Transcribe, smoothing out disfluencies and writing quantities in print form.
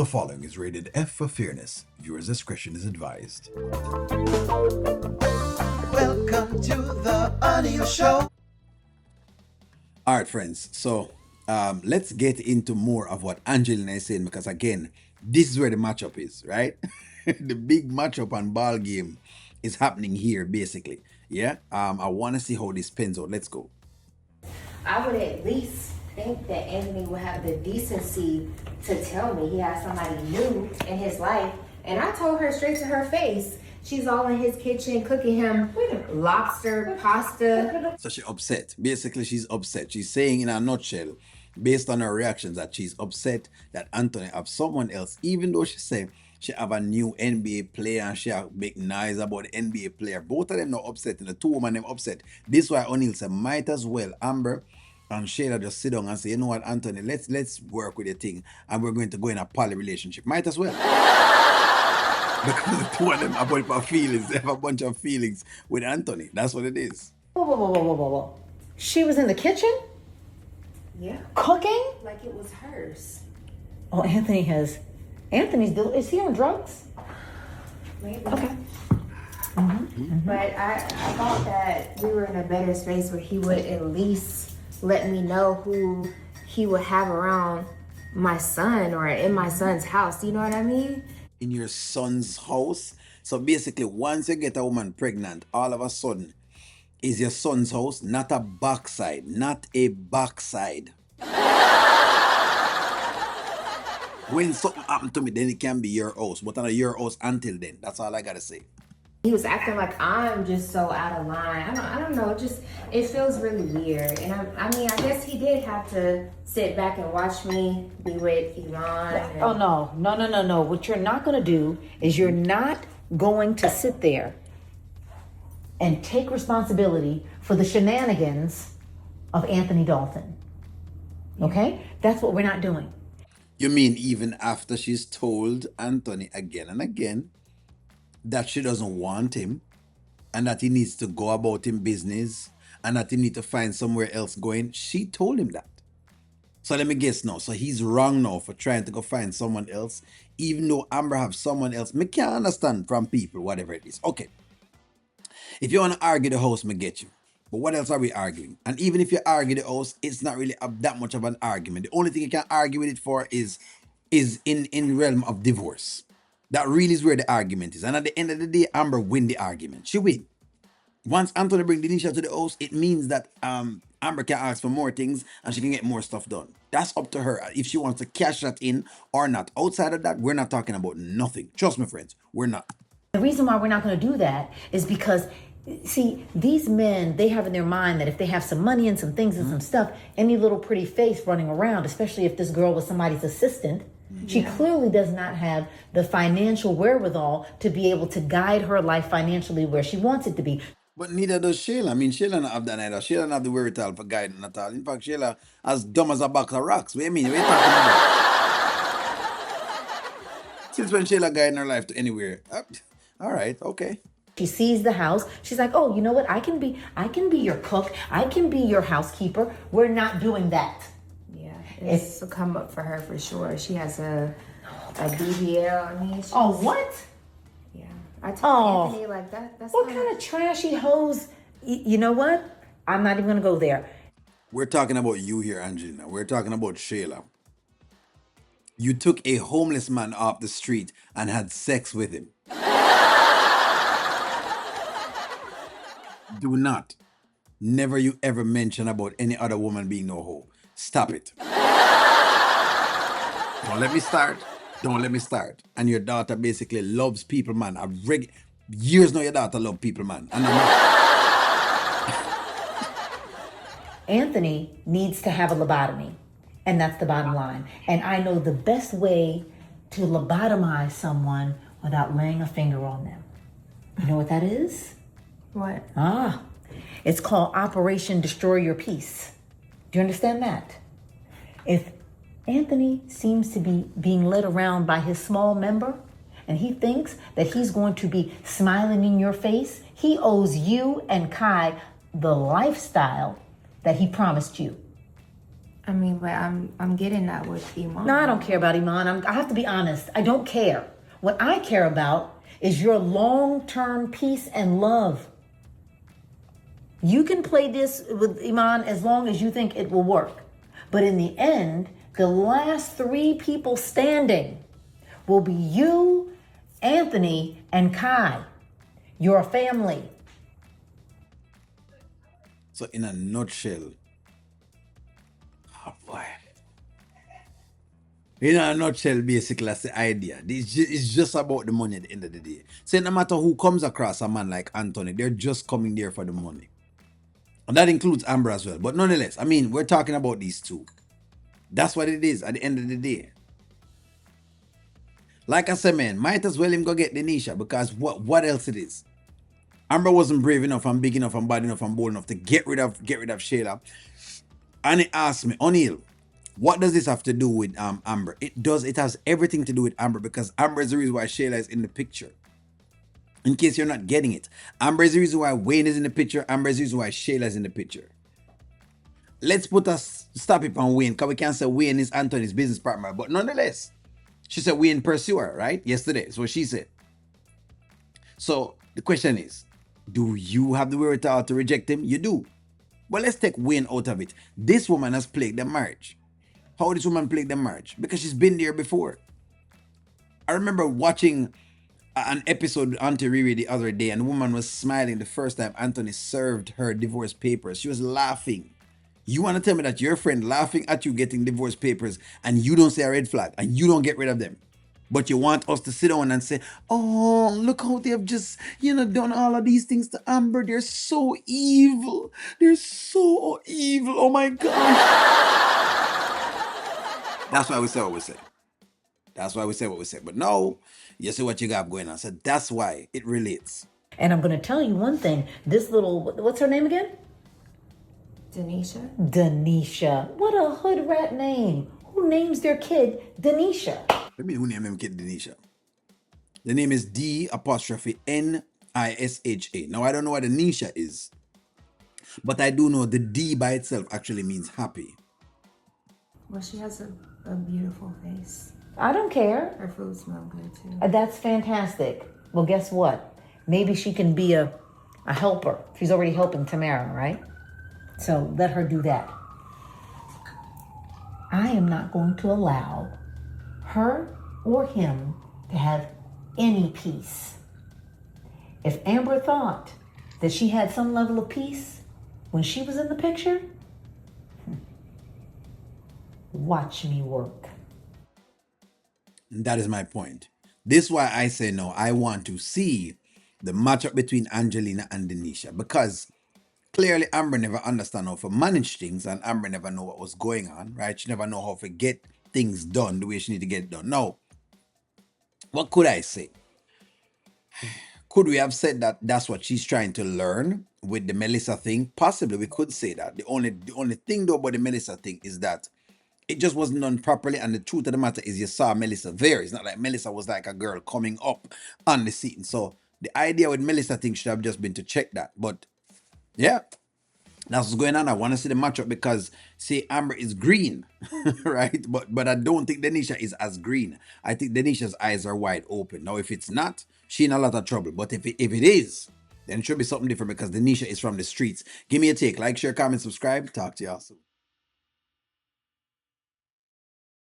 The following is rated F for fairness. Viewers' discretion is advised. Welcome to the audio show. All right, friends. So let's get into more of what Angelina is saying, because again, this is where the matchup is, right? The big matchup and ball game is happening here, basically. Yeah. I want to see how this pans out. Let's go. I would at least think that Anthony would have the decency to tell me he has somebody new in his life. And I told her straight to her face. She's all in his kitchen cooking him lobster, pasta. So she's upset. Basically, she's upset. She's saying in a nutshell, based on her reactions, that she's upset that Anthony have someone else, even though she said she have a new NBA player and she have make noise about the NBA player. Both of them not upset, and the two women them upset. This is why O'Neal said, might as well Amber and Shayla just sit down and say, you know what, Anthony, let's work with the thing, and we're going to go in a poly relationship. Might as well. Because the two of them have a bunch of feelings. They have a bunch of feelings with Anthony. That's what it is. Whoa. She was in the kitchen? Yeah. Cooking? Like it was hers. Oh, is he on drugs? Maybe. Okay. But I thought that we were in a better space where he would at least let me know who he would have around my son or in my son's house. You know what I mean? In your son's house. So basically, once you get a woman pregnant, all of a sudden, is your son's house not a backside, not a backside. When something happened to me, then it can be your house, but not your house until then. That's all I gotta say. He was acting like I'm just so out of line. I don't know. It feels really weird. And I guess he did have to sit back and watch me be with Yvonne. Oh, no. What you're not going to do is you're not going to sit there and take responsibility for the shenanigans of Anthony Dalton. Okay? That's what we're not doing. You mean even after she's told Anthony again and again that she doesn't want him and that he needs to go about his business and that he needs to find somewhere else going, she told him that. So let me guess now. So he's wrong now for trying to go find someone else, even though Amber have someone else. Me can't understand from people, whatever it is. Okay. If you want to argue the house, me get you. But what else are we arguing? And even if you argue the house, it's not really that much of an argument. The only thing you can argue with it for is in realm of divorce. That really is where the argument is. And at the end of the day, Amber win the argument. She win. Once Anthony bring Dnisha to the house, it means that Amber can ask for more things and she can get more stuff done. That's up to her if she wants to cash that in or not. Outside of that, we're not talking about nothing. Trust me, friends, we're not. The reason why we're not going to do that is because, see, these men, they have in their mind that if they have some money and some things and some stuff, any little pretty face running around, especially if this girl was somebody's assistant, she clearly does not have the financial wherewithal to be able to guide her life financially where she wants it to be. But neither does Shayla. I mean, Shayla not have that either. Shayla not have the wherewithal for guiding at all. In fact, Shayla as dumb as a box of rocks. What do you mean? What are you talking about? Since when Shayla guiding her life to anywhere? All right, okay. She sees the house. She's like, oh, you know what? I can be your cook. I can be your housekeeper. We're not doing that. Yeah, it's a come up for her for sure. She has a BBL. I mean, What? Yeah, I told Anthony like that. That's what kind of trashy hose? You know what? I'm not even gonna go there. We're talking about you here, Angelina. We're talking about Shayla. You took a homeless man off the street and had sex with him. Do not. Never you ever mention about any other woman being no hoe. Stop it. Don't let me start. And your daughter basically loves people, man. Years now your daughter love people, man. And I'm not. Anthony needs to have a lobotomy, and that's the bottom line. And I know the best way to lobotomize someone without laying a finger on them. You know what that is? What? It's called Operation Destroy Your Peace. Do you understand that? If Anthony seems to be being led around by his small member, and he thinks that he's going to be smiling in your face, he owes you and Kai the lifestyle that he promised you. I mean, but I'm getting that with Iman. No, I don't care about Iman. I have to be honest. I don't care. What I care about is your long-term peace and love. You can play this with Iman as long as you think it will work. But in the end, the last three people standing will be you, Anthony, and Kai. Your family. So in a nutshell, oh boy. In a nutshell, basically, that's the idea. It's just about the money at the end of the day. So no matter who comes across a man like Anthony, they're just coming there for the money. And that includes Amber as well. But nonetheless, I mean, we're talking about these two. That's what it is at the end of the day. Like I said, man, might as well him go get Dnisha, because what else it is? Amber wasn't brave enough and big enough and bad enough and bold enough to get rid of Shayla. And he asked me, O'Neal, what does this have to do with Amber? It has everything to do with Amber, because Amber is the reason why Shayla is in the picture. In case you're not getting it, Amber is the reason why Wayne is in the picture. Amber is the reason why Shayla is in the picture. Let's put a stop it on Wayne, because we can't say Wayne is Anthony's business partner. But nonetheless, she said Wayne pursue her, right? Yesterday. That's what she said. So the question is, do you have the wherewithal to reject him? You do. Well, let's take Wayne out of it. This woman has plagued their marriage. How this woman plagued their marriage? Because she's been there before. I remember watching an episode with Auntie Riri the other day, and the woman was smiling the first time Anthony served her divorce papers. She was laughing. You want to tell me that your friend laughing at you getting divorce papers and you don't say a red flag and you don't get rid of them? But you want us to sit down and say, oh, look how they've just, done all of these things to Amber. They're so evil. They're so evil. Oh my God. That's why we say what we say. That's why we say what we say. But no, you see what you got going on. So that's why it relates. And I'm going to tell you one thing. This little, what's her name again? Dnisha. Dnisha. What a hood rat name. Who names their kid Dnisha? Let me who name him kid Dnisha. The name is D'Nisha. Now I don't know what Dnisha is, but I do know the D by itself actually means happy. Well, she has a beautiful face. I don't care. Her food smells good too. That's fantastic. Well, guess what? Maybe she can be a helper. She's already helping Tamara, right? So let her do that. I am not going to allow her or him to have any peace. If Amber thought that she had some level of peace when she was in the picture, watch me work. That is my point. This is why I say no. I want to see the matchup between Angelina and Dnisha, because clearly Amber never understand how to manage things, and Amber never know what was going on, right? She never know how to get things done the way she need to get done. Now, what could I say? Could we have said that that's what she's trying to learn with the Melissa thing? Possibly we could say that. The only thing though about the Melissa thing is that it just wasn't done properly, and the truth of the matter is you saw Melissa there. It's not like Melissa was like a girl coming up on the scene. So the idea with Melissa thing should have just been to check that. But yeah, that's what's going on. I want to see the matchup because, see, Amber is green, right? But I don't think Dnisha is as green. I think Denisha's eyes are wide open. Now, if it's not, she in a lot of trouble. But if it is, then it should be something different, because Dnisha is from the streets. Give me a take. Like, share, comment, subscribe. Talk to y'all soon.